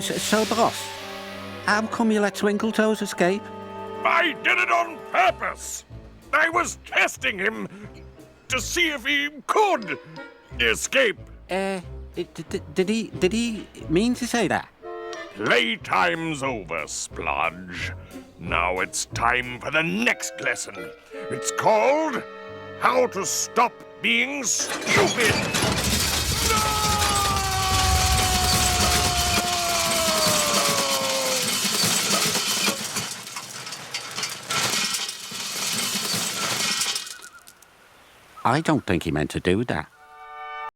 So, boss, how come you let Twinkletoes escape? I did it on purpose. I was testing him to see if he could escape. Did he mean to say that? Playtime's over, Splodge. Now it's time for the next lesson. It's called How to Stop Being Stupid. I don't think he meant to do that.